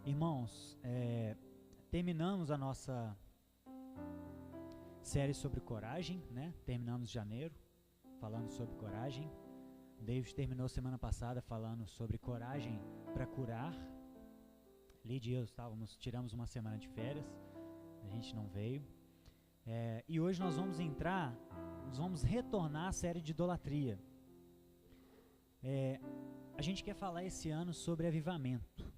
Irmãos, terminamos a nossa série sobre coragem, né? Terminamos janeiro falando sobre coragem. David terminou semana passada falando sobre coragem para curar. Lídia e eu tiramos uma semana de férias, a gente não veio. E hoje nós vamos retornar à série de idolatria. A gente quer falar esse ano sobre avivamento.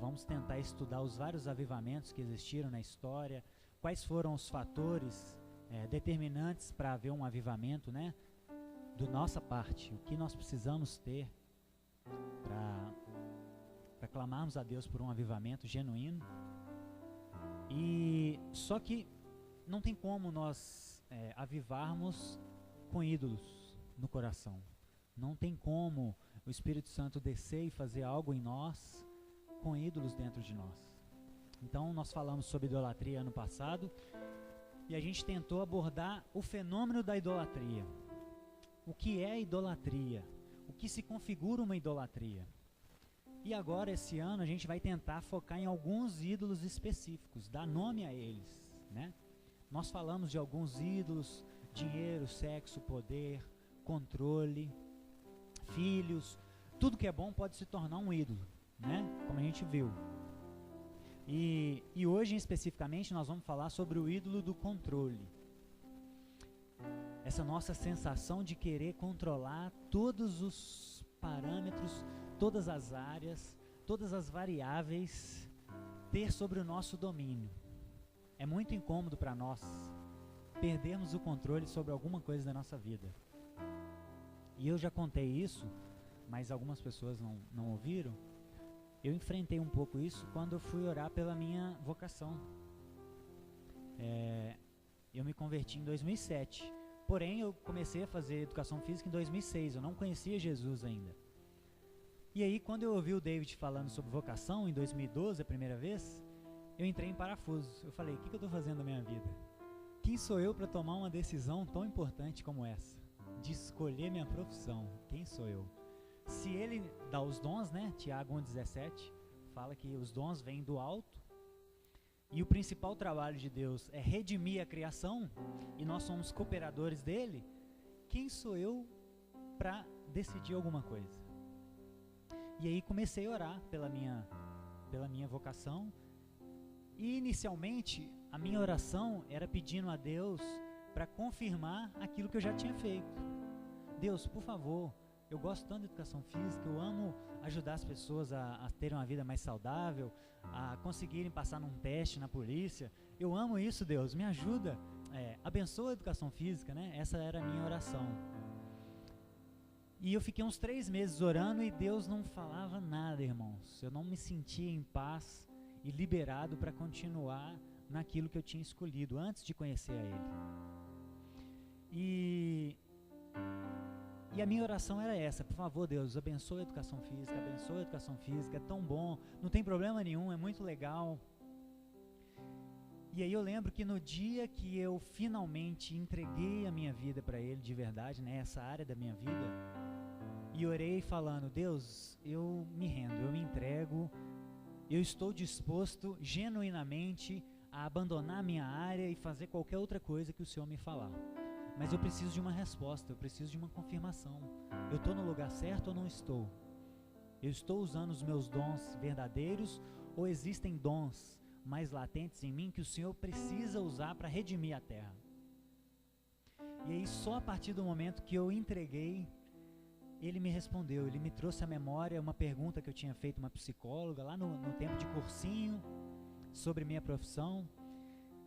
Vamos tentar estudar os vários avivamentos que existiram na história, quais foram os fatores determinantes para haver um avivamento, né? Da nossa parte, o que nós precisamos ter para clamarmos a Deus por um avivamento genuíno. E só que não tem como nós avivarmos com ídolos no coração. Não tem como o Espírito Santo descer e fazer algo em nós com ídolos dentro de nós. Então nós falamos sobre idolatria ano passado e a gente tentou abordar o fenômeno da idolatria. O que é idolatria? O que se configura uma idolatria? E agora esse ano a gente vai tentar focar em alguns ídolos específicos, dar nome a eles, né? Nós falamos de alguns ídolos: dinheiro, sexo, poder, controle, filhos. Tudo que é bom pode se tornar um ídolo, né? Como a gente viu. E hoje especificamente nós vamos falar sobre o ídolo do controle. Essa nossa sensação de querer controlar todos os parâmetros, todas as áreas, todas as variáveis, ter sobre o nosso domínio. É muito incômodo para nós perdermos o controle sobre alguma coisa da nossa vida. E eu já contei isso, mas algumas pessoas não ouviram. Eu enfrentei um pouco isso quando eu fui orar pela minha vocação. Eu me converti em 2007, porém eu comecei a fazer educação física em 2006, eu não conhecia Jesus ainda. E aí quando eu ouvi o David falando sobre vocação em 2012, a primeira vez, eu entrei em parafuso. Eu falei: o que eu estou fazendo na minha vida? Quem sou eu para tomar uma decisão tão importante como essa? De escolher minha profissão. Quem sou eu? Se ele dá os dons, né? Tiago 1,17 fala que os dons vêm do alto e o principal trabalho de Deus é redimir a criação e nós somos cooperadores dele. Quem sou eu para decidir alguma coisa? E aí comecei a orar pela minha vocação. E inicialmente a minha oração era pedindo a Deus para confirmar aquilo que eu já tinha feito. Deus, por favor, eu gosto tanto de educação física, eu amo ajudar as pessoas a terem uma vida mais saudável, a conseguirem passar num teste na polícia. Eu amo isso, Deus, me ajuda, abençoa a educação física, né? Essa era a minha oração. E eu fiquei uns 3 meses orando e Deus não falava nada, irmãos. Eu não me sentia em paz e liberado para continuar naquilo que eu tinha escolhido antes de conhecer a Ele. E a minha oração era essa: por favor, Deus, abençoa a educação física, é tão bom, não tem problema nenhum, é muito legal. E aí eu lembro que no dia que eu finalmente entreguei a minha vida para Ele de verdade, né, essa área da minha vida, e orei falando: Deus, eu me rendo, eu me entrego, eu estou disposto genuinamente a abandonar a minha área e fazer qualquer outra coisa que o Senhor me falar. Mas eu preciso de uma resposta, eu preciso de uma confirmação. Eu estou no lugar certo ou não estou? Eu estou usando os meus dons verdadeiros ou existem dons mais latentes em mim que o Senhor precisa usar para redimir a terra? E aí só a partir do momento que eu entreguei, Ele me respondeu, Ele me trouxe à memória uma pergunta que eu tinha feito a uma psicóloga lá no tempo de cursinho sobre minha profissão.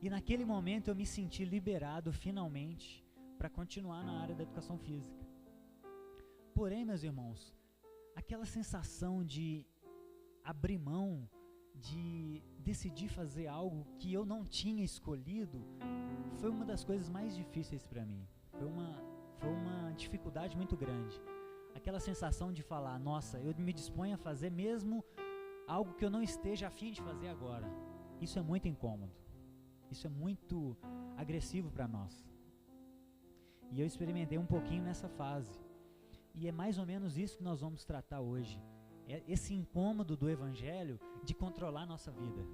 E naquele momento eu me senti liberado finalmente para continuar na área da educação física. Porém, meus irmãos, aquela sensação de abrir mão, de decidir fazer algo que eu não tinha escolhido, foi uma das coisas mais difíceis para mim. Foi uma dificuldade muito grande. Aquela sensação de falar: nossa, eu me disponho a fazer mesmo algo que eu não esteja a fim de fazer agora. Isso é muito incômodo. Isso é muito agressivo para nós. E eu experimentei um pouquinho nessa fase. E é mais ou menos isso que nós vamos tratar hoje. esse incômodo do evangelho de controlar a nossa vida.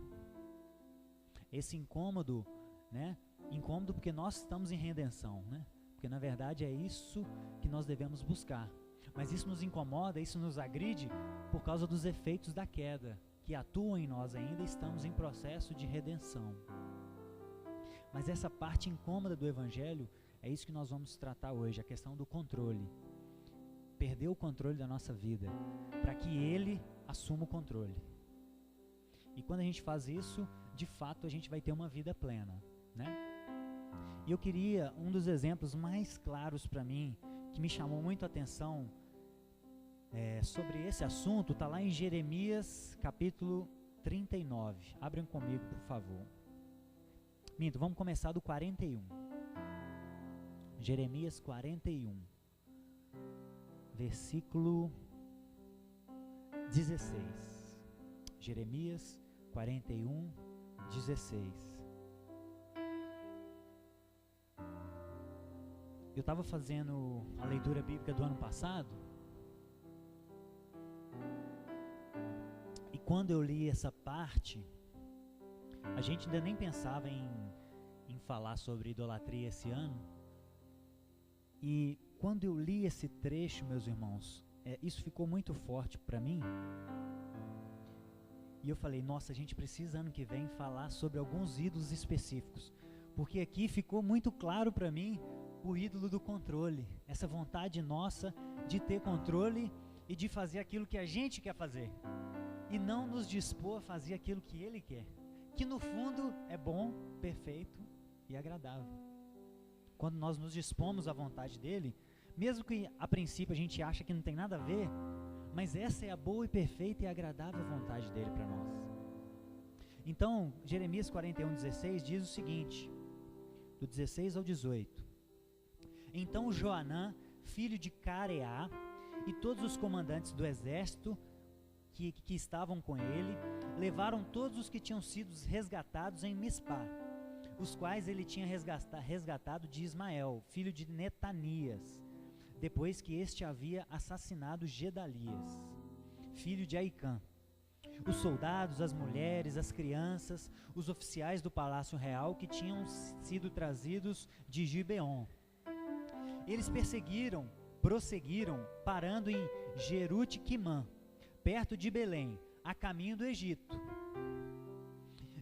Esse incômodo, né? Incômodo porque nós estamos em redenção, né? Porque na verdade é isso que nós devemos buscar. Mas isso nos incomoda, isso nos agride por causa dos efeitos da queda, que atuam em nós ainda, estamos em processo de redenção. Mas essa parte incômoda do evangelho, é isso que nós vamos tratar hoje, a questão do controle. Perder o controle da nossa vida, para que Ele assuma o controle. E quando a gente faz isso, de fato a gente vai ter uma vida plena, né? E eu queria, um dos exemplos mais claros para mim, que me chamou muito a atenção sobre esse assunto, está lá em Jeremias capítulo 39. Abrem comigo, por favor. Minto, vamos começar do 41. Jeremias 41. Versículo 16. Jeremias 41, 16. Eu estava fazendo a leitura bíblica do ano passado, e quando eu li essa parte, a gente ainda nem pensava em falar sobre idolatria esse ano, e quando eu li esse trecho, meus irmãos, isso ficou muito forte para mim. E eu falei, nossa, a gente precisa ano que vem falar sobre alguns ídolos específicos. Porque aqui ficou muito claro para mim o ídolo do controle. Essa vontade nossa de ter controle e de fazer aquilo que a gente quer fazer. E não nos dispor a fazer aquilo que Ele quer. Que no fundo é bom, perfeito e agradável. Quando nós nos dispomos à vontade dEle, mesmo que a princípio a gente acha que não tem nada a ver, mas essa é a boa e perfeita e agradável vontade dEle para nós. Então, Jeremias 41, 16 diz o seguinte, do 16 ao 18. Então Joanã, filho de Careá, e todos os comandantes do exército que estavam com ele, levaram todos os que tinham sido resgatados em Mispá, os quais ele tinha resgatado de Ismael, filho de Netanias, depois que este havia assassinado Gedalias, filho de Aicã. Os soldados, as mulheres, as crianças, os oficiais do palácio real que tinham sido trazidos de Gibeon. Eles prosseguiram, parando em Jerute-Quimã, perto de Belém, a caminho do Egito.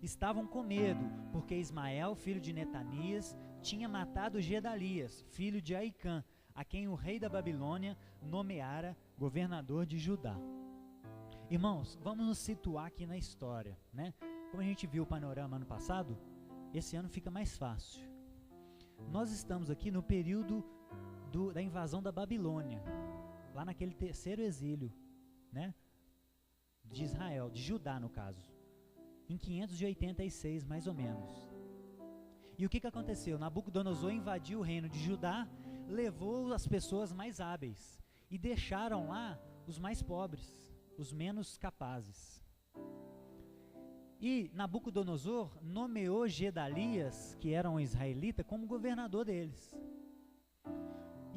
Estavam com medo, porque Ismael, filho de Netanias, tinha matado Gedalias, filho de Aicã, a quem o rei da Babilônia nomeara governador de Judá. Irmãos, vamos nos situar aqui na história, né? Como a gente viu o panorama ano passado, esse ano fica mais fácil. Nós estamos aqui no período da invasão da Babilônia, lá naquele terceiro exílio, né? De Israel, de Judá no caso, em 586 mais ou menos. E o que aconteceu? Nabucodonosor invadiu o reino de Judá, levou as pessoas mais hábeis e deixaram lá os mais pobres, os menos capazes. E Nabucodonosor nomeou Gedalias, que era um israelita, como governador deles.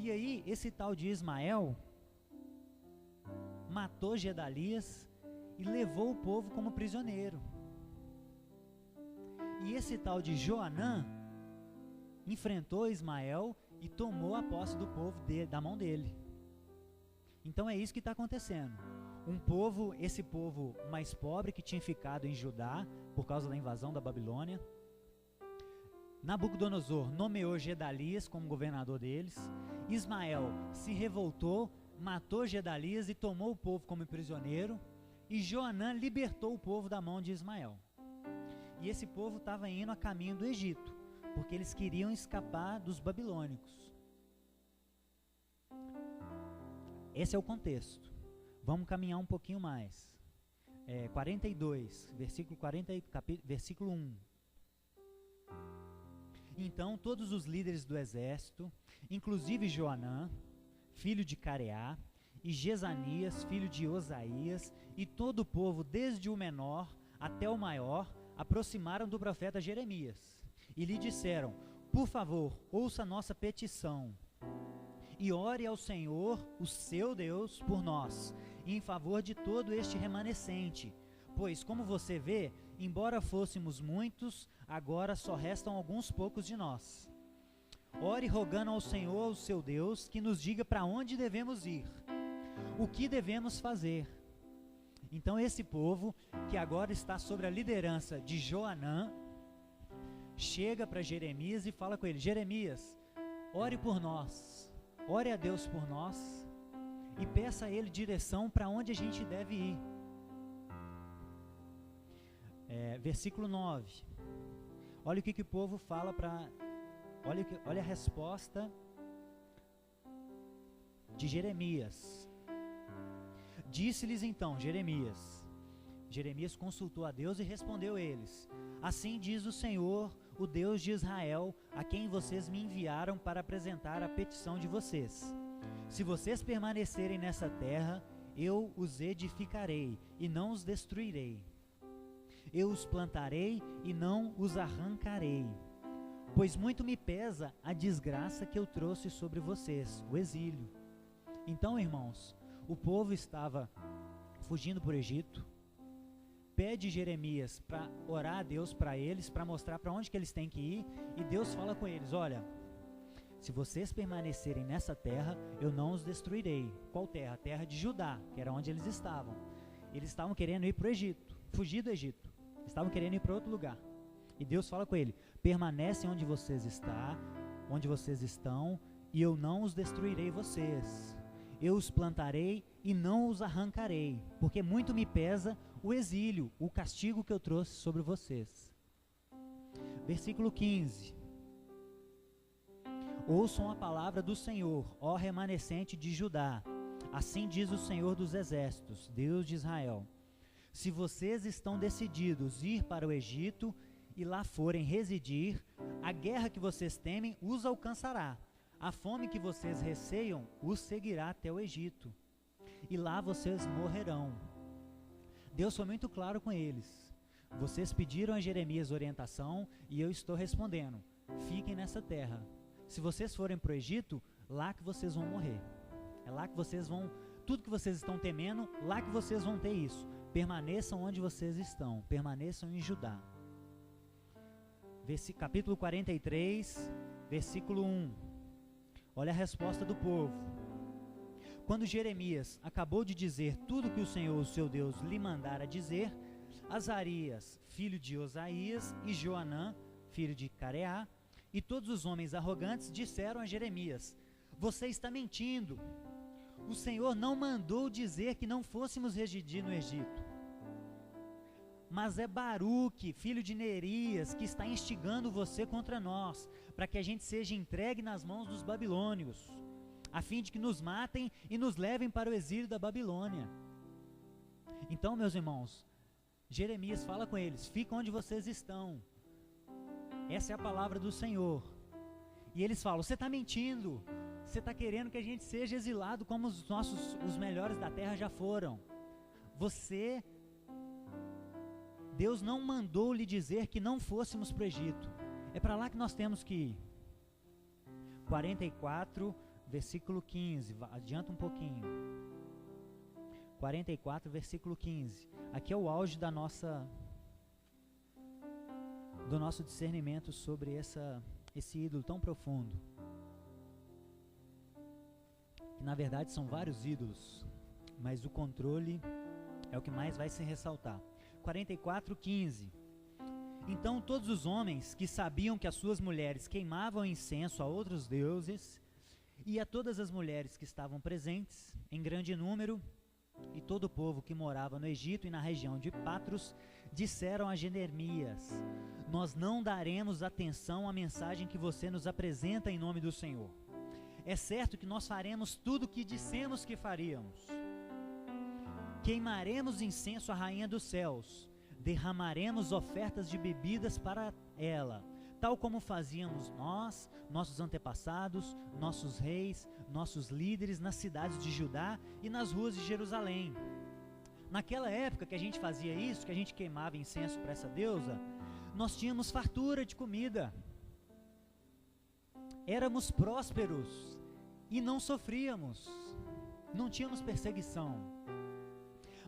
E aí esse tal de Ismael matou Gedalias e levou o povo como prisioneiro. E esse tal de Joanã enfrentou Ismael e tomou a posse do povo da mão dele. Então é isso que está acontecendo. Esse povo mais pobre que tinha ficado em Judá por causa da invasão da Babilônia, Nabucodonosor nomeou Gedalias como governador deles. Ismael se revoltou, matou Gedalias e tomou o povo como prisioneiro. E Joanã libertou o povo da mão de Ismael. E esse povo estava indo a caminho do Egito, porque eles queriam escapar dos babilônicos. Esse é o contexto. Vamos caminhar um pouquinho mais. 42, versículo 1. Então todos os líderes do exército, inclusive Joanã, filho de Careá, e Jezanias, filho de Osaías, e todo o povo, desde o menor até o maior, aproximaram do profeta Jeremias, e lhe disseram: por favor, ouça nossa petição, e ore ao Senhor, o seu Deus, por nós, e em favor de todo este remanescente. Pois, como você vê, embora fôssemos muitos, agora só restam alguns poucos de nós. Ore rogando ao Senhor, o seu Deus, que nos diga para onde devemos ir, o que devemos fazer. Então esse povo, que agora está sob a liderança de Joanã, chega para Jeremias e fala com ele: Jeremias, ore por nós, ore a Deus por nós e peça a Ele direção para onde a gente deve ir. Versículo 9. Olha o que o povo fala para... Olha a resposta de Jeremias. Disse-lhes então Jeremias consultou a Deus e respondeu a eles: assim diz o Senhor, o Deus de Israel, a quem vocês me enviaram para apresentar a petição de vocês. Se vocês permanecerem nessa terra, eu os edificarei e não os destruirei. Eu os plantarei e não os arrancarei. Pois muito me pesa a desgraça que eu trouxe sobre vocês, o exílio. Então, irmãos, o povo estava fugindo para o Egito. Pede Jeremias para orar a Deus para eles, para mostrar para onde que eles têm que ir. E Deus fala com eles: olha, se vocês permanecerem nessa terra, eu não os destruirei. Qual terra? A terra de Judá, que era onde eles estavam. Eles estavam querendo ir para o Egito, fugir do Egito. Estavam querendo ir para outro lugar. E Deus fala com ele: permanecem onde vocês estão, e eu não os destruirei vocês. Eu os plantarei e não os arrancarei, porque muito me pesa o exílio, o castigo que eu trouxe sobre vocês. Versículo 15. Ouçam a palavra do Senhor, ó remanescente de Judá. Assim diz o Senhor dos exércitos, Deus de Israel: se vocês estão decididos ir para o Egito e lá forem residir, a guerra que vocês temem os alcançará. A fome que vocês receiam os seguirá até o Egito, e lá vocês morrerão. Deus foi muito claro com eles. Vocês pediram a Jeremias orientação e eu estou respondendo: fiquem nessa terra. Se vocês forem para o Egito, lá que vocês vão morrer. É lá que vocês vão, tudo que vocês estão temendo, lá que vocês vão ter isso. Permaneçam onde vocês estão, permaneçam em Judá. Capítulo 43, versículo 1. Olha a resposta do povo. Quando Jeremias acabou de dizer tudo que o Senhor, o seu Deus, lhe mandara dizer, Azarias, filho de Osaías, e Joanã, filho de Careá, e todos os homens arrogantes disseram a Jeremias: você está mentindo. O Senhor não mandou dizer que não fôssemos residir no Egito. Mas é Baruque, filho de Nerias, que está instigando você contra nós, para que a gente seja entregue nas mãos dos babilônios, a fim de que nos matem e nos levem para o exílio da Babilônia. Então, meus irmãos, Jeremias fala com eles: fica onde vocês estão. Essa é a palavra do Senhor. E eles falam: você está mentindo, você está querendo que a gente seja exilado como os melhores da terra já foram. Deus não mandou lhe dizer que não fôssemos para o Egito. É para lá que nós temos que ir. 44, versículo 15. Adianta um pouquinho. 44, versículo 15. Aqui é o auge do nosso discernimento sobre esse ídolo tão profundo. Que na verdade são vários ídolos, mas o controle é o que mais vai se ressaltar. 44, 15. Então todos os homens que sabiam que as suas mulheres queimavam incenso a outros deuses, e a todas as mulheres que estavam presentes, em grande número, e todo o povo que morava no Egito e na região de Patros, disseram a Jeremias: nós não daremos atenção à mensagem que você nos apresenta em nome do Senhor. É certo que nós faremos tudo o que dissemos que faríamos. Queimaremos incenso à rainha dos céus, derramaremos ofertas de bebidas para ela, tal como fazíamos nós, nossos antepassados, nossos reis, nossos líderes nas cidades de Judá e nas ruas de Jerusalém. Naquela época que a gente fazia isso, que a gente queimava incenso para essa deusa, nós tínhamos fartura de comida, éramos prósperos e não sofríamos, não tínhamos perseguição.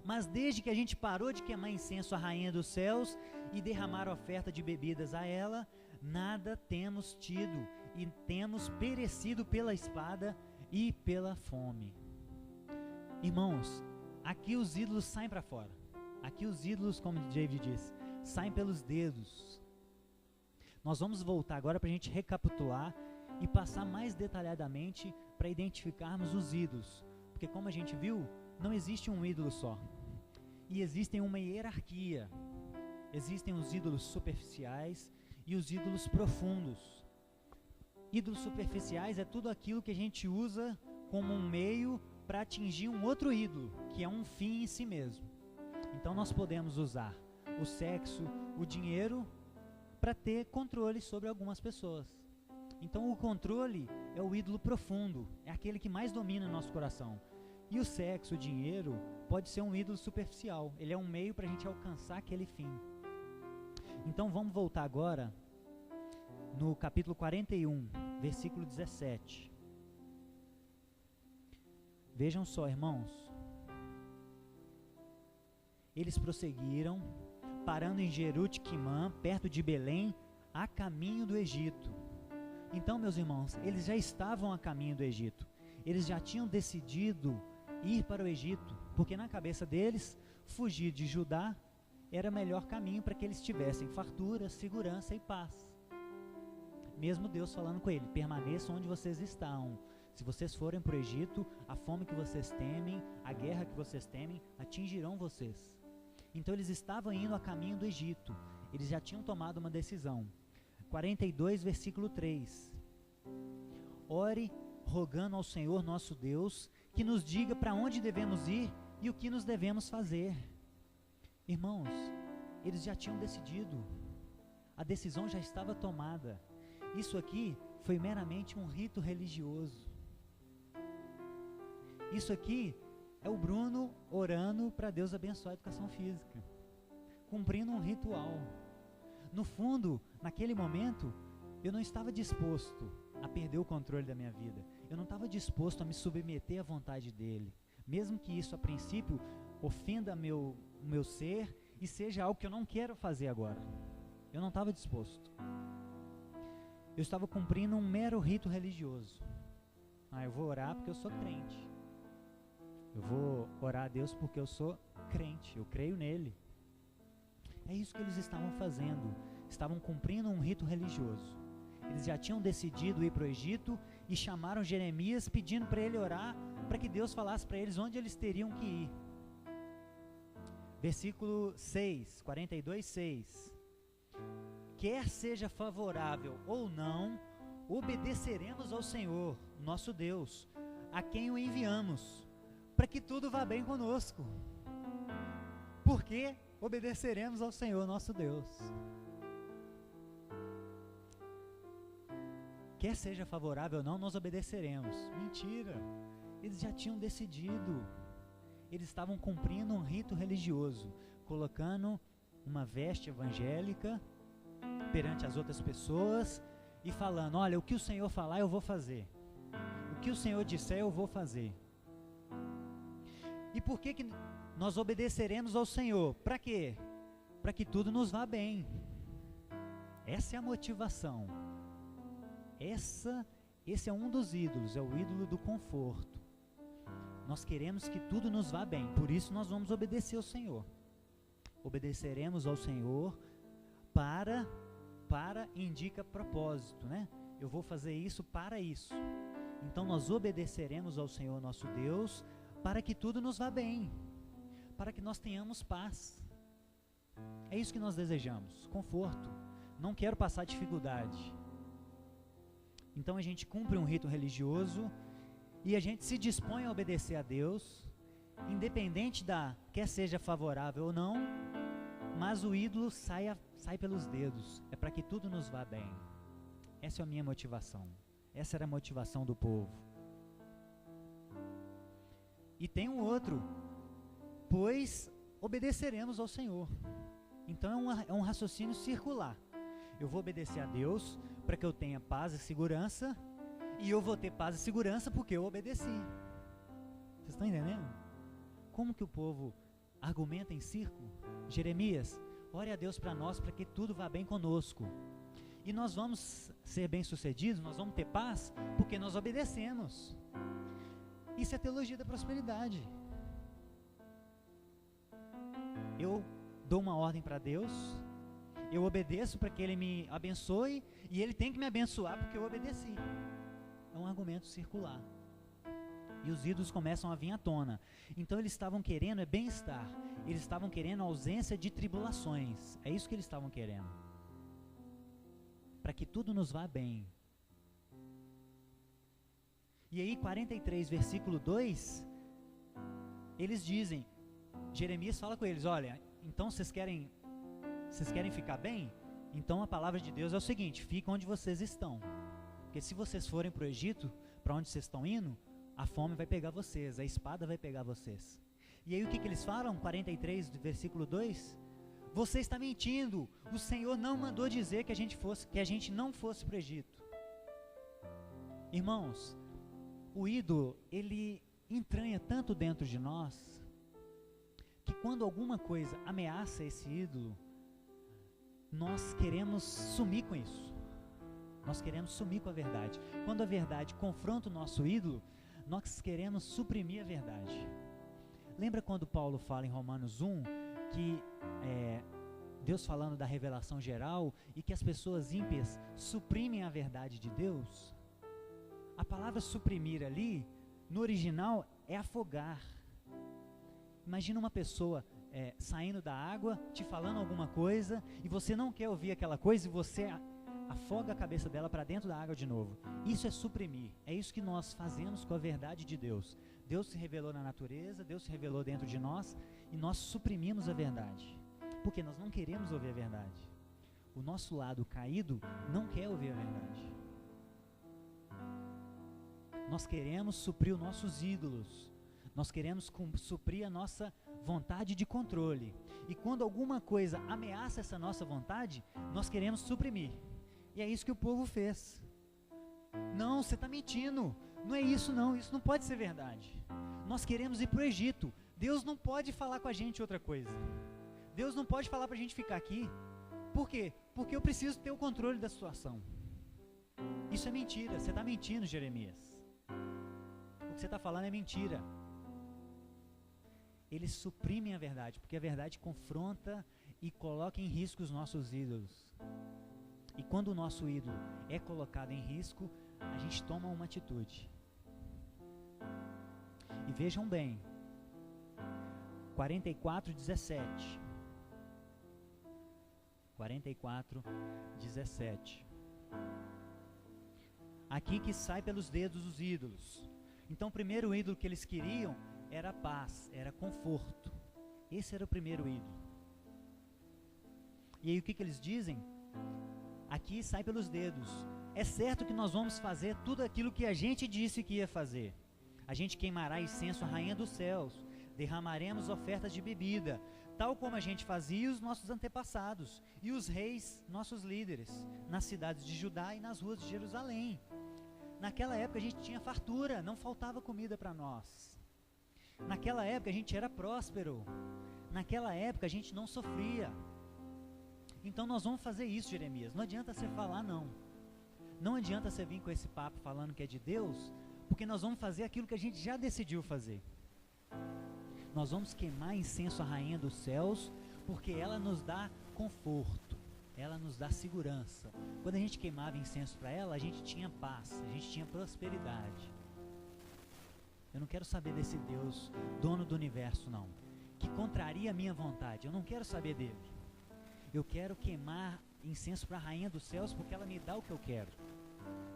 Mas desde que a gente parou de queimar incenso à rainha dos céus e derramar oferta de bebidas a ela, nada temos tido e temos perecido pela espada e pela fome. Irmãos, aqui os ídolos saem para fora. Aqui os ídolos, como David disse, saem pelos dedos. Nós vamos voltar agora para a gente recapitular e passar mais detalhadamente para identificarmos os ídolos. Porque como a gente viu, não existe um ídolo só. E existem uma hierarquia. Existem os ídolos superficiais e os ídolos profundos. Ídolos superficiais é tudo aquilo que a gente usa como um meio para atingir um outro ídolo, que é um fim em si mesmo. Então nós podemos usar o sexo, o dinheiro, para ter controle sobre algumas pessoas. Então o controle é o ídolo profundo, é aquele que mais domina o nosso coração. E o sexo, o dinheiro, pode ser um ídolo superficial, ele é um meio para a gente alcançar aquele fim. Então vamos voltar agora no capítulo 41, versículo 17. Vejam só, irmãos. Eles prosseguiram, parando em Jerute-Quimã, perto de Belém, a caminho do Egito. Então, meus irmãos, eles já estavam a caminho do Egito. Eles já tinham decidido ir para o Egito, porque na cabeça deles, fugir de Judá era o melhor caminho para que eles tivessem fartura, segurança e paz. Mesmo Deus falando com ele, permaneçam onde vocês estão. Se vocês forem para o Egito, a fome que vocês temem, a guerra que vocês temem, atingirão vocês. Então eles estavam indo a caminho do Egito. Eles já tinham tomado uma decisão. 42, versículo 3. Ore, rogando ao Senhor nosso Deus, que nos diga para onde devemos ir e o que nos devemos fazer. Irmãos, eles já tinham decidido. A decisão já estava tomada. Isso aqui foi meramente um rito religioso. Isso aqui é o Bruno orando para Deus abençoar a educação física, cumprindo um ritual. No fundo, naquele momento, eu não estava disposto a perder o controle da minha vida. Eu não estava disposto a me submeter à vontade dele, mesmo que isso a princípio ofenda o meu ser e seja algo que eu não quero fazer agora. Eu não estava disposto. Eu estava cumprindo um mero rito religioso. Eu vou orar porque eu sou crente. Eu vou orar a Deus porque eu sou crente, eu creio nele. É isso que eles estavam fazendo. Estavam cumprindo um rito religioso. Eles já tinham decidido ir para o Egito e chamaram Jeremias pedindo para ele orar, para que Deus falasse para eles onde eles teriam que ir. Versículo 6, 42, 6. Quer seja favorável ou não, obedeceremos ao Senhor, nosso Deus, a quem o enviamos, para que tudo vá bem conosco. Porque obedeceremos ao Senhor, nosso Deus. Quer seja favorável ou não, nós obedeceremos. Mentira! Eles já tinham decidido. Eles estavam cumprindo um rito religioso, colocando uma veste evangélica perante as outras pessoas e falando, olha, o que o Senhor falar eu vou fazer. O que o Senhor disser eu vou fazer. E por que nós obedeceremos ao Senhor? Para quê? Para que tudo nos vá bem. Essa é a motivação. Esse é um dos ídolos, é o ídolo do conforto. Nós queremos que tudo nos vá bem, por isso nós vamos obedecer ao Senhor. Obedeceremos ao Senhor para indica propósito, né? Eu vou fazer isso para isso. Então nós obedeceremos ao Senhor nosso Deus para que tudo nos vá bem, para que nós tenhamos paz. É isso que nós desejamos, conforto. Não quero passar dificuldade. Então a gente cumpre um rito religioso e a gente se dispõe a obedecer a Deus, independente quer seja favorável ou não, mas o ídolo sai pelos dedos, é para que tudo nos vá bem. Essa é a minha motivação, essa era a motivação do povo. E tem um outro, pois obedeceremos ao Senhor. Então é um raciocínio circular. Eu vou obedecer a Deus para que eu tenha paz e segurança, e eu vou ter paz e segurança porque eu obedeci. Vocês estão entendendo? Como que o povo argumenta em círculo. Jeremias, ore a Deus para nós, para que tudo vá bem conosco. E nós vamos ser bem-sucedidos, nós vamos ter paz, porque nós obedecemos. Isso é teologia da prosperidade. Eu dou uma ordem para Deus, eu obedeço para que Ele me abençoe, e Ele tem que me abençoar porque eu obedeci. É um argumento circular. E os ídolos começam a vir à tona. Então eles estavam querendo bem-estar, eles estavam querendo ausência de tribulações. É isso que eles estavam querendo, para que tudo nos vá bem. E aí 43 versículo 2, eles dizem, Jeremias fala com eles, olha, então vocês querem ficar bem? Então a palavra de Deus é o seguinte, fiquem onde vocês estão, porque se vocês forem para o Egito, para onde vocês estão indo, a fome vai pegar vocês, a espada vai pegar vocês. E aí o que eles falam? 43 do versículo 2, você está mentindo, o Senhor não mandou dizer que a gente não fosse para o Egito. Irmãos, o ídolo, ele entranha tanto dentro de nós, que quando alguma coisa ameaça esse ídolo, nós queremos sumir com isso. Nós queremos sumir com a verdade. Quando a verdade confronta o nosso ídolo, nós queremos suprimir a verdade. Lembra quando Paulo fala em Romanos 1, que Deus falando da revelação geral, e que as pessoas ímpias suprimem a verdade de Deus? A palavra suprimir ali, no original, é afogar. Imagina uma pessoa saindo da água, te falando alguma coisa, e você não quer ouvir aquela coisa, e você afoga a cabeça dela para dentro da água de novo. Isso é suprimir. É isso que nós fazemos com a verdade de Deus. Deus se revelou na natureza, Deus se revelou dentro de nós, e nós suprimimos a verdade, porque nós não queremos ouvir a verdade. O nosso lado caído não quer ouvir a verdade. Nós queremos suprir os nossos ídolos, nós queremos suprir a nossa vontade de controle, e quando alguma coisa ameaça essa nossa vontade, nós queremos suprimir. E é isso que o povo fez. Não, você está mentindo, não é isso não, isso não pode ser verdade. Nós queremos ir para o Egito, Deus não pode falar com a gente outra coisa. Deus não pode falar para a gente ficar aqui. Por quê? Porque eu preciso ter o controle da situação. Isso é mentira, você está mentindo, Jeremias. O que você está falando é mentira. Eles suprimem a verdade, porque a verdade confronta e coloca em risco os nossos ídolos. E quando o nosso ídolo é colocado em risco, a gente toma uma atitude. E vejam bem, 44:17. 44:17. Aqui que sai pelos dedos os ídolos. Então o primeiro ídolo que eles queriam era paz, era conforto. Esse era o primeiro ídolo. E aí o que eles dizem? Aqui sai pelos dedos. É certo que nós vamos fazer tudo aquilo que a gente disse que ia fazer. A gente queimará incenso à rainha dos céus, derramaremos ofertas de bebida, tal como a gente fazia os nossos antepassados e os reis, nossos líderes, nas cidades de Judá e nas ruas de Jerusalém. Naquela época a gente tinha fartura, não faltava comida para nós. Naquela época a gente era próspero. Naquela época a gente não sofria. Então nós vamos fazer isso, Jeremias. Não adianta você falar não. Não adianta você vir com esse papo falando que é de Deus, porque nós vamos fazer aquilo que a gente já decidiu fazer. Nós vamos queimar incenso à rainha dos céus, porque ela nos dá conforto, ela nos dá segurança. Quando a gente queimava incenso para ela, a gente tinha paz, a gente tinha prosperidade. Eu não quero saber desse Deus, dono do universo não, que contraria a minha vontade. Eu não quero saber dele. Eu quero queimar incenso para a rainha dos céus, porque ela me dá o que eu quero.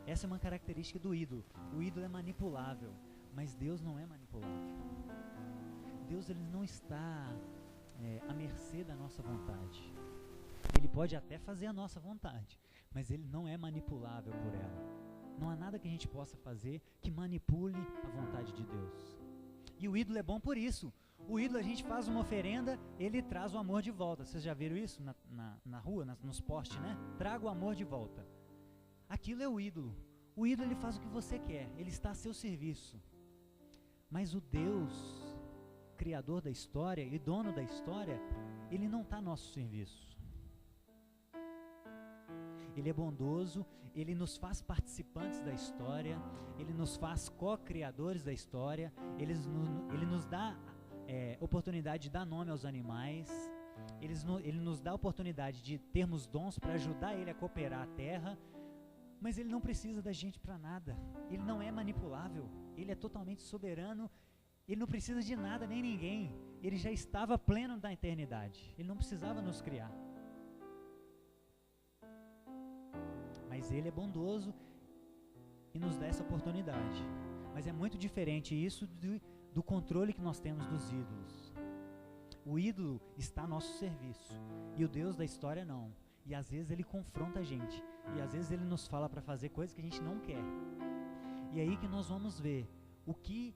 Essa é uma característica do ídolo. O ídolo é manipulável, mas Deus não é manipulável. Deus, ele não está à mercê da nossa vontade. Ele pode até fazer a nossa vontade, mas ele não é manipulável por ela. Não há nada que a gente possa fazer que manipule a vontade de Deus. E o ídolo é bom por isso. O ídolo, a gente faz uma oferenda, ele traz o amor de volta. Vocês já viram isso na rua, nos postes, né? Traga o amor de volta. Aquilo é o ídolo. O ídolo, ele faz o que você quer, ele está a seu serviço. Mas o Deus criador da história e dono da história, Ele não está a nosso serviço. Ele é bondoso, Ele nos faz participantes da história, Ele nos faz co-criadores da história, Ele nos dá oportunidade de dar nome aos animais, Ele nos dá a oportunidade de termos dons para ajudar Ele a cooperar a terra, mas Ele não precisa da gente para nada, Ele não é manipulável, Ele é totalmente soberano, Ele não precisa de nada nem ninguém, Ele já estava pleno da eternidade, Ele não precisava nos criar. Mas Ele é bondoso e nos dá essa oportunidade. Mas é muito diferente isso do controle que nós temos dos ídolos. O ídolo está a nosso serviço e o Deus da história não. E às vezes Ele confronta a gente. E às vezes Ele nos fala para fazer coisas que a gente não quer. E aí que nós vamos ver o que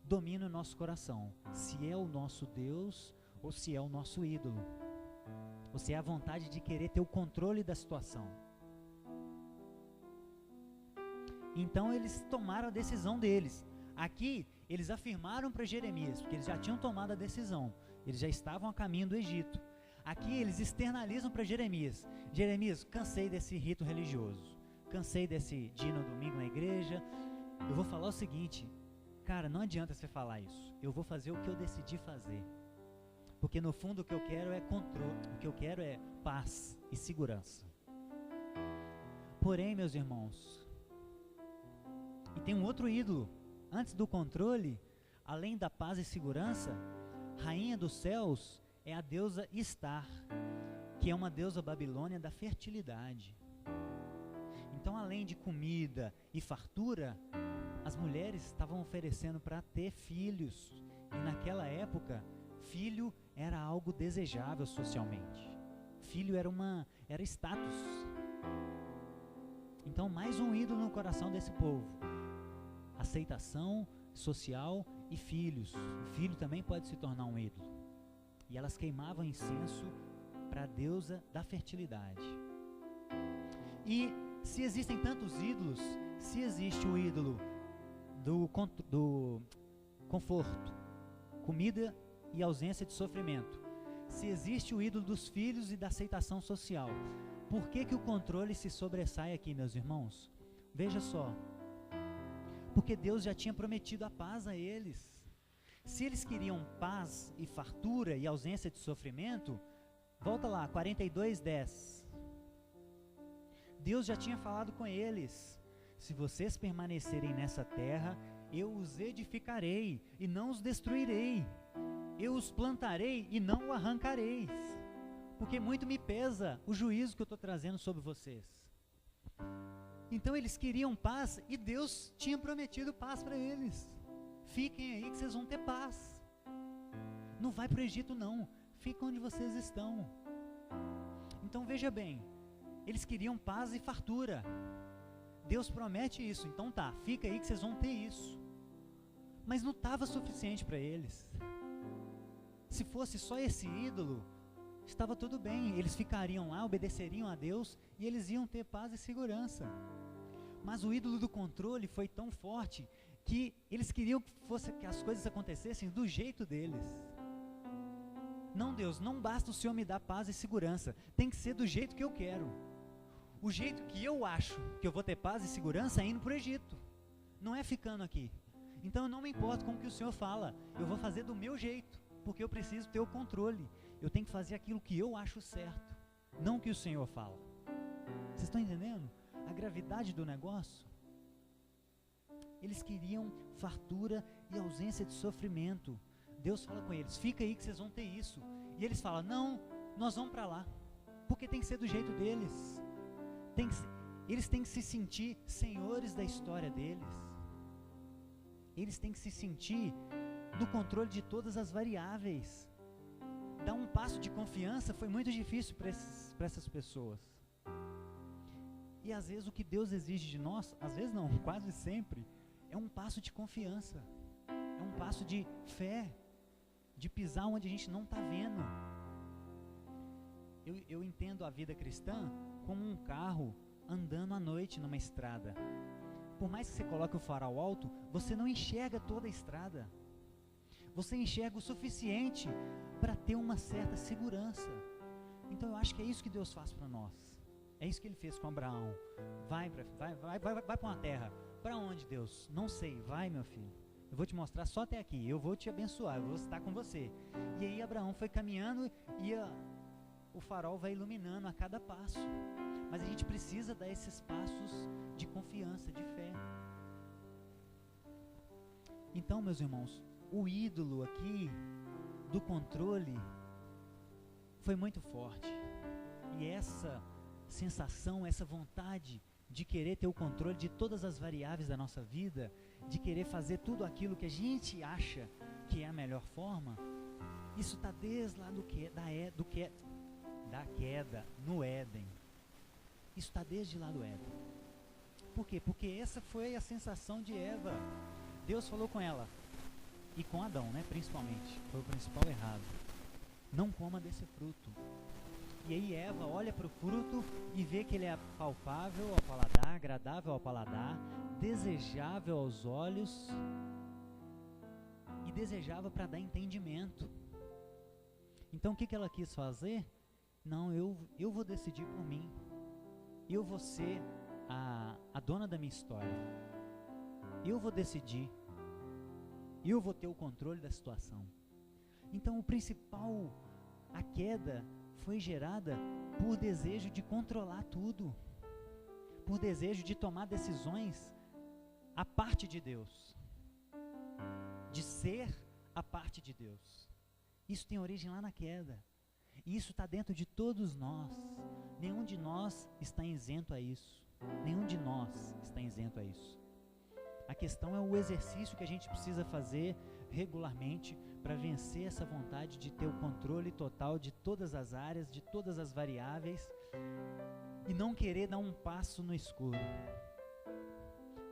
domina o nosso coração. Se é o nosso Deus ou se é o nosso ídolo. Ou se é a vontade de querer ter o controle da situação. Então eles tomaram a decisão deles. Aqui eles afirmaram para Jeremias, porque eles já tinham tomado a decisão. Eles já estavam a caminho do Egito. Aqui eles externalizam para Jeremias. Jeremias, cansei desse rito religioso. Cansei de ir no domingo na igreja. Eu vou falar o seguinte, cara, não adianta você falar isso. Eu vou fazer o que eu decidi fazer. Porque no fundo o que eu quero é controle. O que eu quero é paz e segurança. Porém, meus irmãos, e tem um outro ídolo. Antes do controle, além da paz e segurança, rainha dos céus é a deusa Istar, que é uma deusa babilônia da fertilidade. Então, além de comida e fartura, as mulheres estavam oferecendo para ter filhos. E naquela época, filho era algo desejável socialmente. Filho era status. Então, mais um ídolo no coração desse povo. Aceitação social e filhos. O filho também pode se tornar um ídolo. E elas queimavam incenso para a deusa da fertilidade. E se existem tantos ídolos, se existe o ídolo do conforto, comida e ausência de sofrimento, se existe o ídolo dos filhos e da aceitação social, por que o controle se sobressai aqui, meus irmãos? Veja só. Porque Deus já tinha prometido a paz a eles. Se eles queriam paz e fartura e ausência de sofrimento, volta lá, 42:10. Deus já tinha falado com eles: se vocês permanecerem nessa terra, eu os edificarei e não os destruirei. Eu os plantarei e não o arrancareis. Porque muito me pesa o juízo que eu estou trazendo sobre vocês. Então eles queriam paz e Deus tinha prometido paz para eles. Fiquem aí que vocês vão ter paz. Não vai para o Egito não, fica onde vocês estão. Então veja bem, eles queriam paz e fartura. Deus promete isso, então tá, fica aí que vocês vão ter isso. Mas não estava suficiente para eles. Se fosse só esse ídolo, estava tudo bem, eles ficariam lá, obedeceriam a Deus e eles iam ter paz e segurança. Mas o ídolo do controle foi tão forte que eles queriam que as coisas acontecessem do jeito deles. Não, Deus, não basta o Senhor me dar paz e segurança, tem que ser do jeito que eu quero. O jeito que eu acho que eu vou ter paz e segurança é indo para o Egito, não é ficando aqui. Então eu não me importo com o que o Senhor fala, eu vou fazer do meu jeito, porque eu preciso ter o controle. Eu tenho que fazer aquilo que eu acho certo, não o que o Senhor fala. Vocês estão entendendo a gravidade do negócio? Eles queriam fartura e ausência de sofrimento. Deus fala com eles: fica aí que vocês vão ter isso. E eles falam: não, nós vamos para lá, porque tem que ser do jeito deles. Eles têm que se sentir senhores da história deles. Eles têm que se sentir no controle de todas as variáveis. Dar um passo de confiança foi muito difícil para essas pessoas. E às vezes o que Deus exige de nós, às vezes não, quase sempre, é um passo de confiança, é um passo de fé, de pisar onde a gente não está vendo. Eu entendo a vida cristã como um carro andando à noite numa estrada. Por mais que você coloque o farol alto, você não enxerga toda a estrada. você enxerga o suficiente para ter uma certa segurança. Então eu acho que é isso que Deus faz para nós. É isso que Ele fez com Abraão. Vai para uma terra. Para onde, Deus? Não sei. Vai, meu filho. Eu vou te mostrar só até aqui. Eu vou te abençoar. Eu vou estar com você. E aí Abraão foi caminhando e o farol vai iluminando a cada passo. Mas a gente precisa dar esses passos de confiança, de fé. Então, meus irmãos, o ídolo aqui do controle foi muito forte. E essa sensação, essa vontade de querer ter o controle de todas as variáveis da nossa vida, de querer fazer tudo aquilo que a gente acha que é a melhor forma, isso está desde lá da queda no Éden. Isso está desde lá do Éden. Por quê? Porque essa foi a sensação de Eva. Deus falou com ela, e com Adão, né, principalmente, foi o principal errado. Não coma desse fruto. E aí Eva olha para o fruto e vê que ele é palpável ao paladar, agradável ao paladar, desejável aos olhos e desejável para dar entendimento. Então o que ela quis fazer? Não, eu vou decidir por mim. Eu vou ser a dona da minha história. Eu vou decidir. Eu vou ter o controle da situação. Então a queda foi gerada por desejo de controlar tudo, por desejo de tomar decisões à parte de Deus, de ser a parte de Deus. Isso tem origem lá na queda, e isso está dentro de todos nós. Nenhum de nós está isento a isso. Nenhum de nós está isento a isso. A questão é o exercício que a gente precisa fazer regularmente para vencer essa vontade de ter o controle total de todas as áreas, de todas as variáveis, e não querer dar um passo no escuro,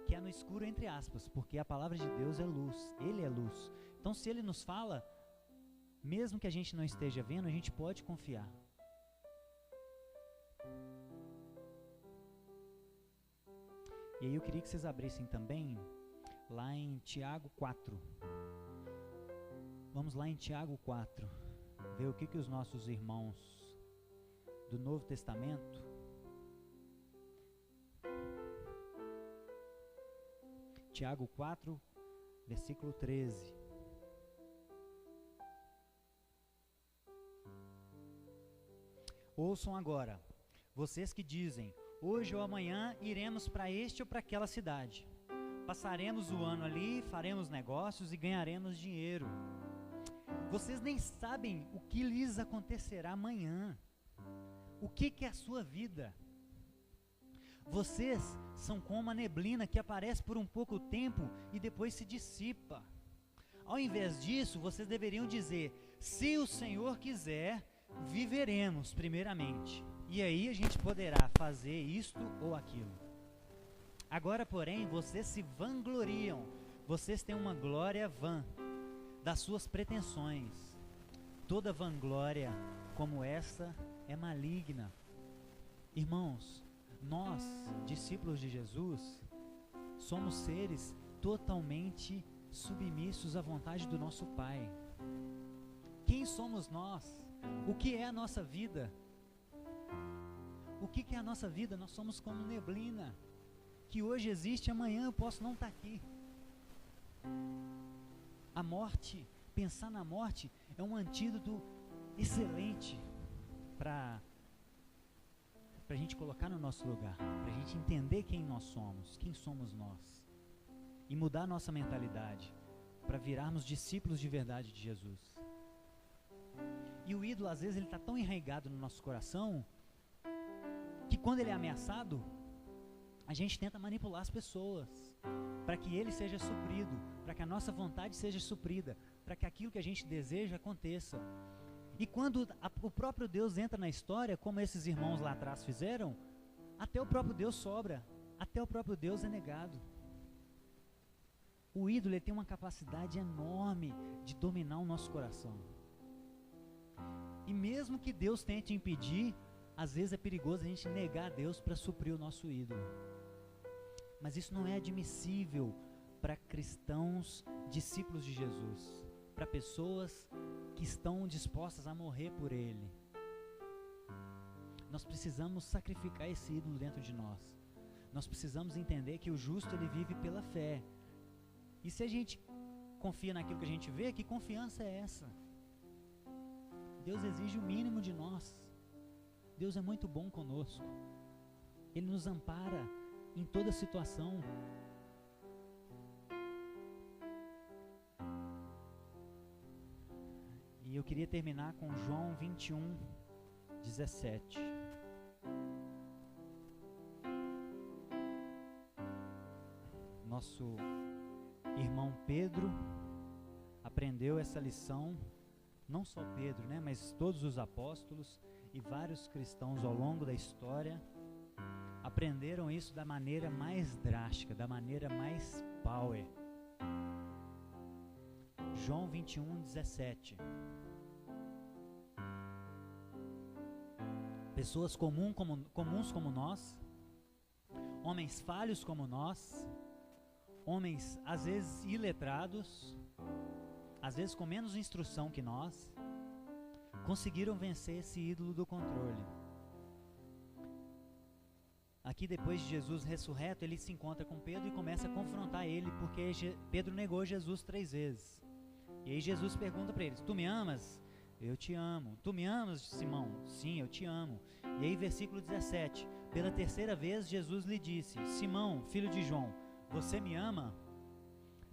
que é no escuro entre aspas, porque a palavra de Deus é luz, Ele é luz. Então se Ele nos fala, mesmo que a gente não esteja vendo, a gente pode confiar. E aí eu queria que vocês abrissem também lá em Tiago 4. Vamos lá em Tiago 4, ver o que os nossos irmãos do Novo Testamento Tiago 4, versículo 13. Ouçam agora, vocês que dizem, hoje ou amanhã iremos para este ou para aquela cidade. Passaremos o ano ali, faremos negócios e ganharemos dinheiro. Vocês nem sabem o que lhes acontecerá amanhã. O que é a sua vida? Vocês são como uma neblina que aparece por um pouco tempo e depois se dissipa. Ao invés disso, vocês deveriam dizer, se o Senhor quiser, viveremos primeiramente. E aí a gente poderá fazer isto ou aquilo. Agora, porém, vocês se vangloriam. Vocês têm uma glória vã das suas pretensões. Toda vanglória como essa é maligna. Irmãos, nós, discípulos de Jesus, somos seres totalmente submissos à vontade do nosso Pai. Quem somos nós? O que é a nossa vida? O que é a nossa vida? Nós somos como neblina, que hoje existe, amanhã eu posso não estar aqui. A morte, pensar na morte, é um antídoto excelente para a gente colocar no nosso lugar, para a gente entender quem nós somos, quem somos nós, e mudar a nossa mentalidade, para virarmos discípulos de verdade de Jesus. E o ídolo, às vezes, ele está tão enraizado no nosso coração, que quando ele é ameaçado, a gente tenta manipular as pessoas, para que ele seja suprido, para que a nossa vontade seja suprida, para que aquilo que a gente deseja aconteça. E quando o próprio Deus entra na história, como esses irmãos lá atrás fizeram, até o próprio Deus sobra, até o próprio Deus é negado. O ídolo, ele tem uma capacidade enorme de dominar o nosso coração. E mesmo que Deus tente impedir, às vezes é perigoso a gente negar a Deus para suprir o nosso ídolo. Mas isso não é admissível para cristãos, discípulos de Jesus. para pessoas que estão dispostas a morrer por ele. Nós precisamos sacrificar esse ídolo dentro de nós. Nós precisamos entender que o justo ele vive pela fé. E se a gente confia naquilo que a gente vê, que confiança é essa? Deus exige o mínimo de nós. Deus é muito bom conosco. Ele nos ampara em toda situação. E eu queria terminar com João 21, 17. Nosso irmão Pedro aprendeu essa lição, não só Pedro, né, mas todos os apóstolos e vários cristãos ao longo da história aprenderam isso da maneira mais drástica, da maneira mais power. João 21, 17. Pessoas comuns como nós, homens falhos como nós, homens às vezes iletrados, às vezes com menos instrução que nós, conseguiram vencer esse ídolo do controle. Aqui, depois de Jesus ressurreto, ele se encontra com Pedro e começa a confrontar ele, porque Pedro negou Jesus 3 vezes. E aí Jesus pergunta para eles: tu me amas? Eu te amo. Tu me amas, Simão? Sim, eu te amo. E aí, versículo 17, pela terceira vez Jesus lhe disse: Simão, filho de João, você me ama?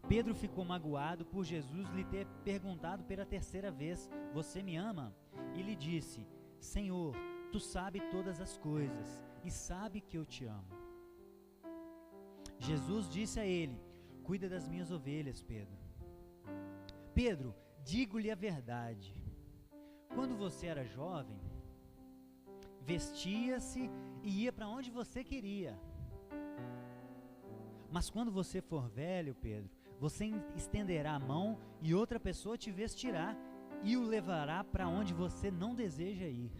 Pedro ficou magoado por Jesus lhe ter perguntado pela terceira vez: você me ama? E lhe disse: Senhor, tu sabes todas as coisas e sabe que eu te amo. Jesus disse a ele: cuida das minhas ovelhas, Pedro. Pedro, digo-lhe a verdade. Quando você era jovem, vestia-se e ia para onde você queria. Mas quando você for velho, Pedro, você estenderá a mão e outra pessoa te vestirá e o levará para onde você não deseja ir.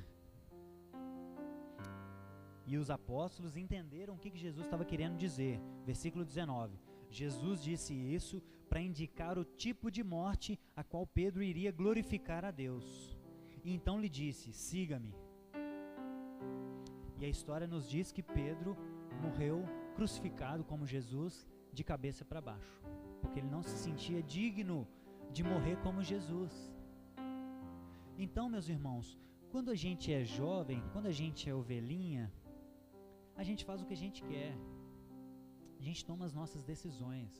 E os apóstolos entenderam o que Jesus estava querendo dizer. Versículo 19. Jesus disse isso para indicar o tipo de morte a qual Pedro iria glorificar a Deus. E então lhe disse: siga-me. E a história nos diz que Pedro morreu crucificado como Jesus, de cabeça para baixo, porque ele não se sentia digno de morrer como Jesus. Então, meus irmãos, quando a gente é jovem, quando a gente é ovelhinha, a gente faz o que a gente quer, a gente toma as nossas decisões.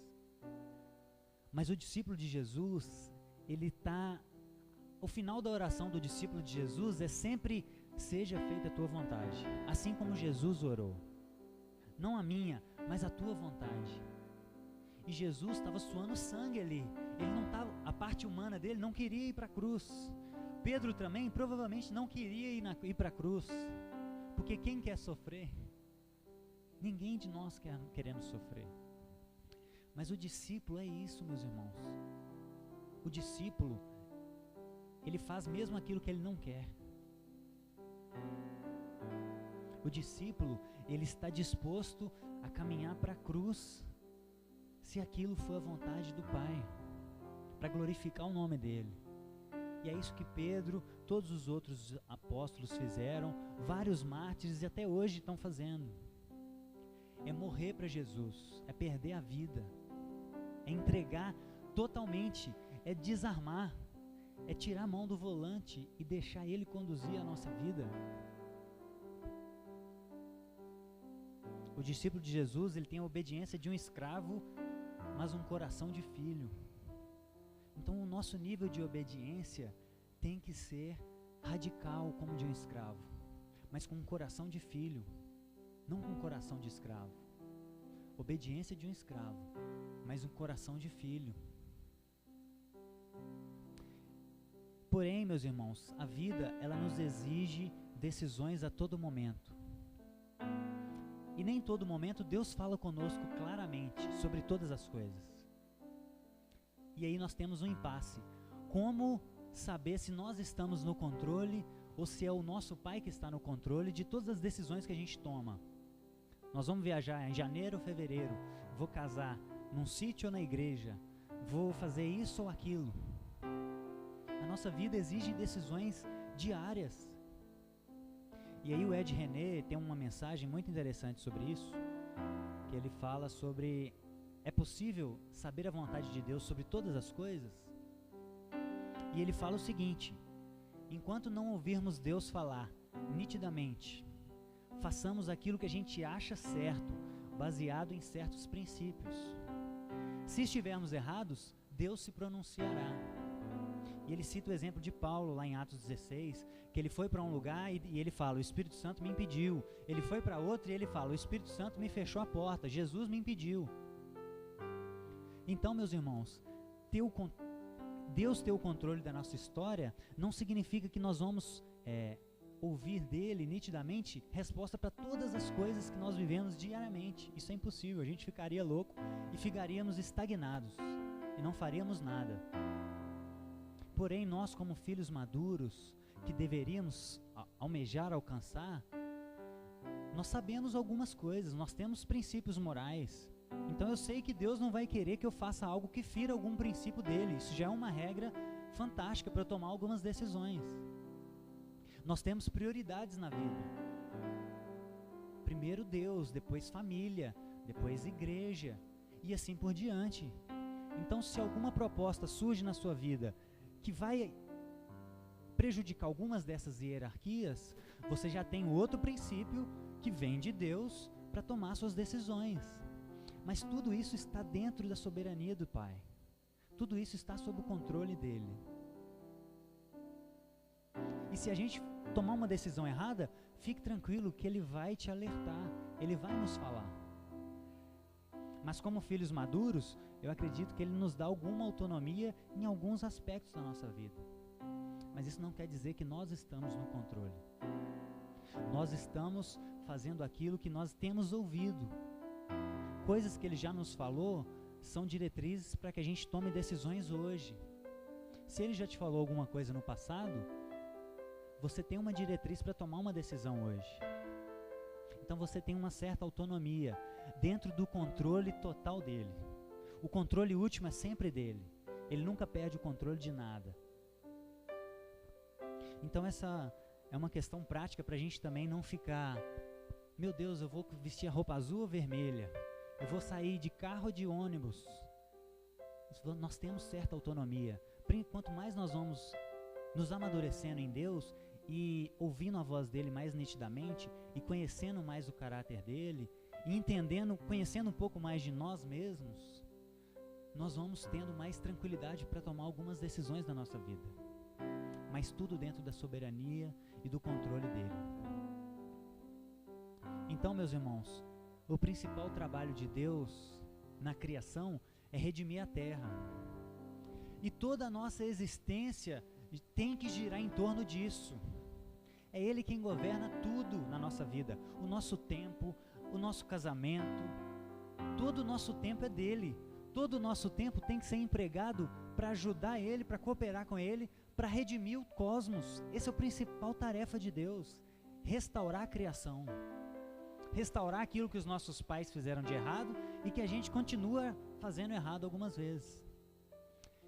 Mas o discípulo de Jesus, o final da oração do discípulo de Jesus é sempre: seja feita a tua vontade, assim como Jesus orou. Não a minha, mas a tua vontade. E Jesus estava suando sangue ali. Ele não estava, a parte humana dele não queria ir para a cruz. Pedro também provavelmente não queria ir para a cruz. Porque quem quer sofrer? Ninguém de nós queremos sofrer. Mas o discípulo é isso, meus irmãos. O discípulo, ele faz mesmo aquilo que ele não quer. O discípulo, ele está disposto a caminhar para a cruz, se aquilo for a vontade do Pai, para glorificar o nome dele. E é isso que Pedro, todos os outros apóstolos fizeram, vários mártires e até hoje estão fazendo. É morrer para Jesus, é perder a vida, é entregar totalmente, é desarmar, é tirar a mão do volante e deixar Ele conduzir a nossa vida. O discípulo de Jesus, ele tem a obediência de um escravo, mas um coração de filho. Então o nosso nível de obediência tem que ser radical como de um escravo, mas com um coração de filho, não com um coração de escravo. Obediência de um escravo, mas um coração de filho. Porém, meus irmãos, a vida, ela nos exige decisões a todo momento. E nem todo momento Deus fala conosco claramente sobre todas as coisas. E aí nós temos um impasse. Como saber se nós estamos no controle ou se é o nosso Pai que está no controle de todas as decisões que a gente toma? Nós vamos viajar em janeiro ou fevereiro, vou casar num sítio ou na igreja, vou fazer isso ou aquilo. nossa vida exige decisões diárias. E aí o Ed René tem uma mensagem muito interessante sobre isso, que ele fala sobre: é possível saber a vontade de Deus sobre todas as coisas? E ele fala o seguinte: enquanto não ouvirmos Deus falar nitidamente, façamos aquilo que a gente acha certo, baseado em certos princípios. Se estivermos errados, Deus se pronunciará. E ele cita o exemplo de Paulo lá em Atos 16, que ele foi para um lugar e ele fala: o Espírito Santo me impediu. Ele foi para outro e ele fala: o Espírito Santo me fechou a porta, Jesus me impediu. Então, meus irmãos, Deus ter o controle da nossa história não significa que nós vamos ouvir dele nitidamente resposta para todas as coisas que nós vivemos diariamente. Isso é impossível, a gente ficaria louco e ficaríamos estagnados e não faríamos nada. Porém, nós, como filhos maduros, que deveríamos almejar alcançar, nós sabemos algumas coisas, nós temos princípios morais. Então eu sei que Deus não vai querer que eu faça algo que fira algum princípio dele. Isso já é uma regra fantástica para eu tomar algumas decisões. Nós temos prioridades na vida. Primeiro Deus, depois família, depois igreja e assim por diante. Então, se alguma proposta surge na sua vida que vai prejudicar algumas dessas hierarquias, você já tem outro princípio que vem de Deus para tomar suas decisões. Mas tudo isso está dentro da soberania do Pai. Tudo isso está sob o controle dele. E se a gente tomar uma decisão errada, fique tranquilo que ele vai te alertar, ele vai nos falar. Mas como filhos maduros, eu acredito que ele nos dá alguma autonomia em alguns aspectos da nossa vida. Mas isso não quer dizer que nós estamos no controle. Nós estamos fazendo aquilo que nós temos ouvido. Coisas que ele já nos falou são diretrizes para que a gente tome decisões hoje. Se ele já te falou alguma coisa no passado, você tem uma diretriz para tomar uma decisão hoje. Então você tem uma certa autonomia dentro do controle total dele. O controle último é sempre dele. Ele nunca perde o controle de nada. Então essa é uma questão prática para a gente também não ficar: meu Deus, eu vou vestir a roupa azul ou vermelha? Eu vou sair de carro ou de ônibus? Nós temos certa autonomia. Quanto mais nós vamos nos amadurecendo em Deus e ouvindo a voz dele mais nitidamente e conhecendo mais o caráter dele e entendendo, conhecendo um pouco mais de nós mesmos, nós vamos tendo mais tranquilidade para tomar algumas decisões da nossa vida. Mas tudo dentro da soberania e do controle dele. Então, meus irmãos, o principal trabalho de Deus na criação é redimir a terra. E toda a nossa existência tem que girar em torno disso. É Ele quem governa tudo na nossa vida. O nosso tempo, o nosso casamento, todo o nosso tempo é dele. Todo o nosso tempo tem que ser empregado para ajudar Ele, para cooperar com Ele, para redimir o cosmos. Essa é a principal tarefa de Deus. Restaurar a criação. Restaurar aquilo que os nossos pais fizeram de errado e que a gente continua fazendo errado algumas vezes.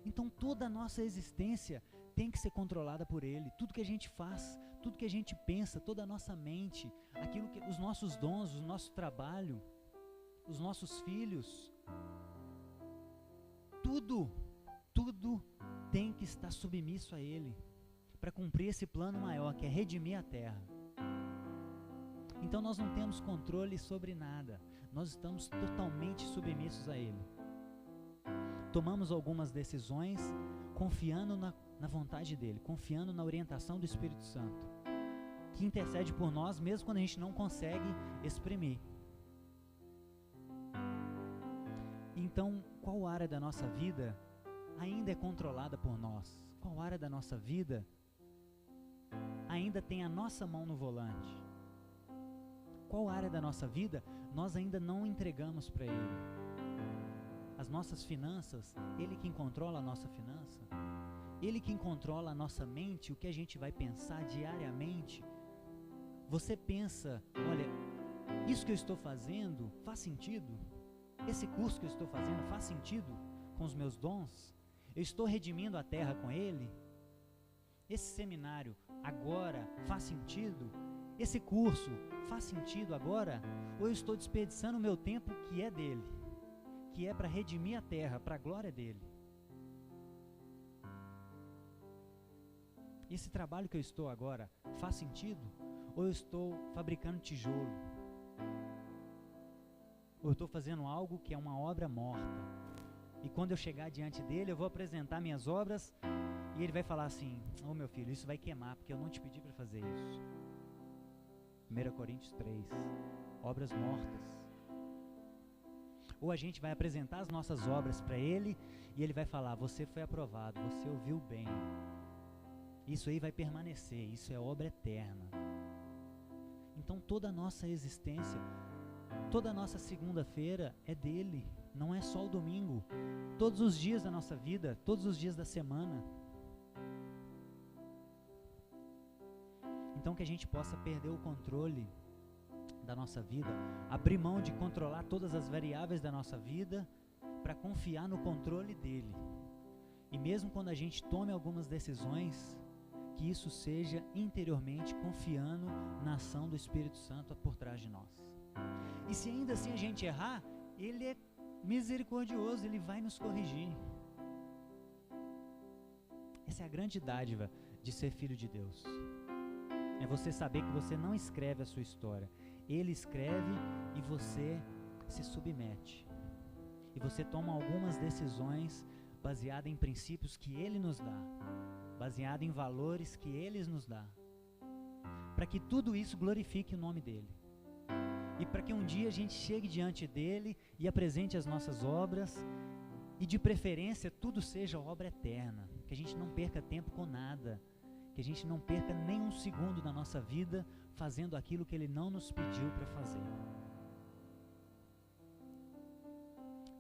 Então toda a nossa existência tem que ser controlada por Ele. Tudo que a gente faz, tudo que a gente pensa, toda a nossa mente, os nossos dons, o nosso trabalho, os nossos filhos, tudo tem que estar submisso a Ele, para cumprir esse plano maior, que é redimir a terra. Então nós não temos controle sobre nada, nós estamos totalmente submissos a Ele. Tomamos algumas decisões confiando na vontade dEle, confiando na orientação do Espírito Santo, que intercede por nós mesmo quando a gente não consegue exprimir. Então, qual área da nossa vida ainda é controlada por nós? Qual área da nossa vida ainda tem a nossa mão no volante? Qual área da nossa vida nós ainda não entregamos para Ele? As nossas finanças, Ele quem controla a nossa finança? Ele quem controla a nossa mente, o que a gente vai pensar diariamente? Você pensa, olha, isso que eu estou fazendo faz sentido? Esse curso que eu estou fazendo faz sentido com os meus dons? Eu estou redimindo a terra com Ele? esse seminário agora faz sentido? Esse curso faz sentido agora? Ou eu estou desperdiçando o meu tempo que é dele, que é para redimir a terra, para a glória dele? Esse trabalho que eu estou agora faz sentido? Ou eu estou fabricando tijolo? Ou eu estou fazendo algo que é uma obra morta? E quando eu chegar diante dele, eu vou apresentar minhas obras e ele vai falar assim: ô meu filho, isso vai queimar, porque eu não te pedi para fazer isso. 1 Coríntios 3, obras mortas. Ou a gente vai apresentar as nossas obras para ele e ele vai falar: você foi aprovado, você ouviu bem. Isso aí vai permanecer, isso é obra eterna. Então toda a nossa existência, toda a nossa segunda-feira é dele, não é só o domingo. Todos os dias da nossa vida, todos os dias da semana. Então que a gente possa perder o controle da nossa vida, abrir mão de controlar todas as variáveis da nossa vida para confiar no controle dele. E mesmo quando a gente tome algumas decisões, que isso seja interiormente confiando na ação do Espírito Santo por trás de nós. E se ainda assim a gente errar, ele é misericordioso, ele vai nos corrigir. Essa é a grande dádiva de ser filho de Deus. É você saber que você não escreve a sua história. Ele escreve e você se submete. E você toma algumas decisões baseadas em princípios que ele nos dá, baseado em valores que ele nos dá, para que tudo isso glorifique o nome dele, e para que um dia a gente chegue diante dele e apresente as nossas obras, e de preferência tudo seja obra eterna, que a gente não perca tempo com nada, que a gente não perca nem um segundo da nossa vida fazendo aquilo que ele não nos pediu para fazer.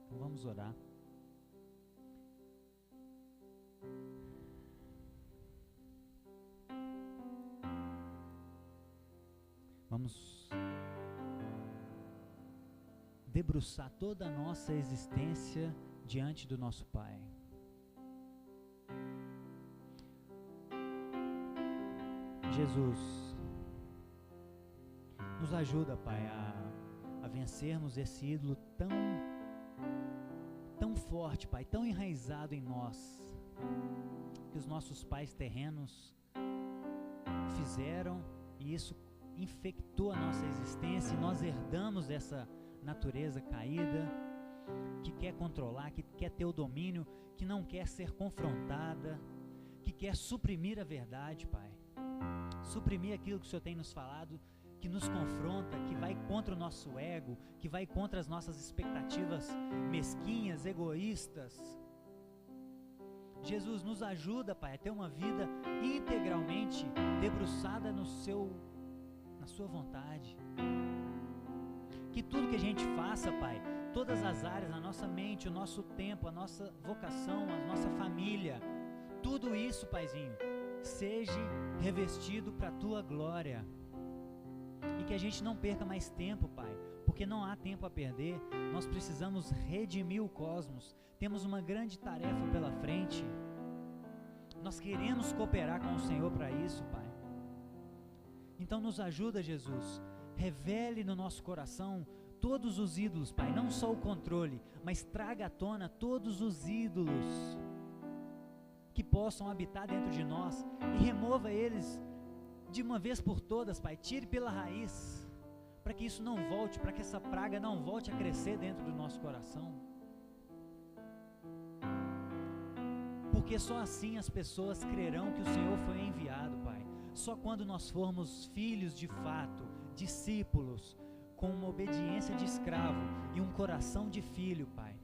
Então vamos orar. Vamos debruçar toda a nossa existência diante do nosso Pai. Jesus, nos ajuda, Pai, a vencermos esse ídolo tão forte, Pai, tão enraizado em nós, que os nossos pais terrenos fizeram, e isso infectou a nossa existência, e nós herdamos essa natureza caída, que quer controlar, que quer ter o domínio, que não quer ser confrontada, que quer suprimir a verdade, Pai. Suprimir aquilo que o Senhor tem nos falado, que nos confronta, que vai contra o nosso ego, que vai contra as nossas expectativas mesquinhas, egoístas. Jesus, nos ajuda, Pai, a ter uma vida integralmente debruçada na sua vontade. Que tudo que a gente faça, Pai, todas as áreas, a nossa mente, o nosso tempo, a nossa vocação, a nossa família, tudo isso, Paizinho, seja revestido para a Tua glória. E que a gente não perca mais tempo, Pai, porque não há tempo a perder. Nós precisamos redimir o cosmos. Temos uma grande tarefa pela frente. Nós queremos cooperar com o Senhor para isso, Pai. Então nos ajuda, Jesus. Revele no nosso coração todos os ídolos, Pai. Não só o controle, mas traga à tona todos os ídolos que possam habitar dentro de nós e remova eles de uma vez por todas, Pai. Tire pela raiz, para que isso não volte, para que essa praga não volte a crescer dentro do nosso coração. Porque só assim as pessoas crerão que o Senhor foi enviado, Pai. Só quando nós formos filhos de fato, discípulos, com uma obediência de escravo e um coração de filho, Pai,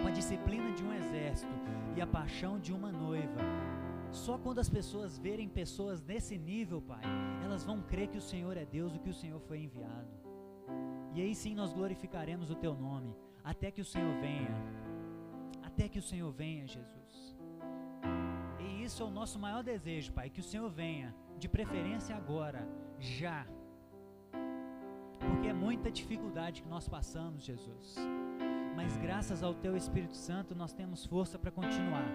com a disciplina de um exército e a paixão de uma noiva, só quando as pessoas verem pessoas nesse nível, Pai, elas vão crer que o Senhor é Deus e que o Senhor foi enviado. E aí sim nós glorificaremos o Teu nome, até que o Senhor venha. Até que o Senhor venha, Jesus. E isso é o nosso maior desejo, Pai, que o Senhor venha, de preferência agora, já. Porque é muita dificuldade que nós passamos, Jesus. Mas graças ao Teu Espírito Santo nós temos força para continuar.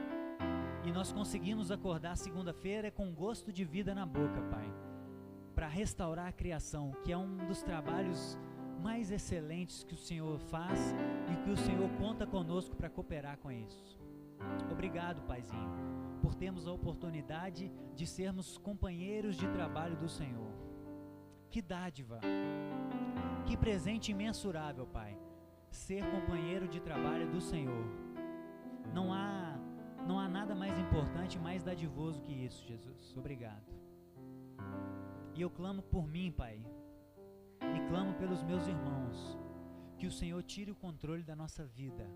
e nós conseguimos acordar segunda-feira com gosto de vida na boca, Pai, para restaurar a criação, que é um dos trabalhos mais excelentes que o Senhor faz e que o Senhor conta conosco para cooperar com isso. Obrigado, Paizinho, por termos a oportunidade de sermos companheiros de trabalho do Senhor. Que dádiva, que presente imensurável, Pai, ser companheiro de trabalho do Senhor. Não há nada mais importante, mais dadivoso que isso, Jesus. Obrigado. E eu clamo por mim, Pai, e clamo pelos meus irmãos, que o Senhor tire o controle da nossa vida,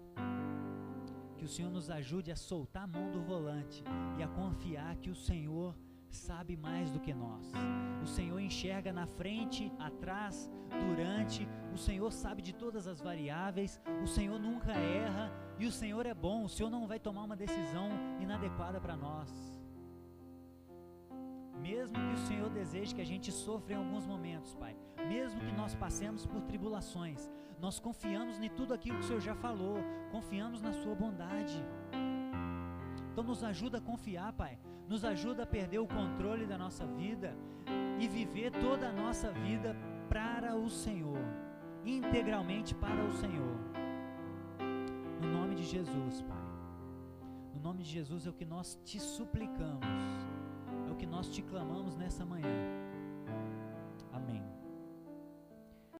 que o Senhor nos ajude a soltar a mão do volante e a confiar que o Senhor sabe mais do que nós. O Senhor enxerga na frente, atrás, durante. O Senhor sabe de todas as variáveis. O Senhor nunca erra e o Senhor é bom. O Senhor não vai tomar uma decisão inadequada para nós. Mesmo que o Senhor deseje que a gente sofra em alguns momentos, Pai, mesmo que nós passemos por tribulações, nós confiamos em tudo aquilo que o Senhor já falou, confiamos na sua bondade. Então nos ajuda a confiar, Pai, nos ajuda a perder o controle da nossa vida e viver toda a nossa vida para o Senhor, integralmente para o Senhor. No nome de Jesus, Pai, no nome de Jesus é o que nós te suplicamos, é o que nós te clamamos nessa manhã.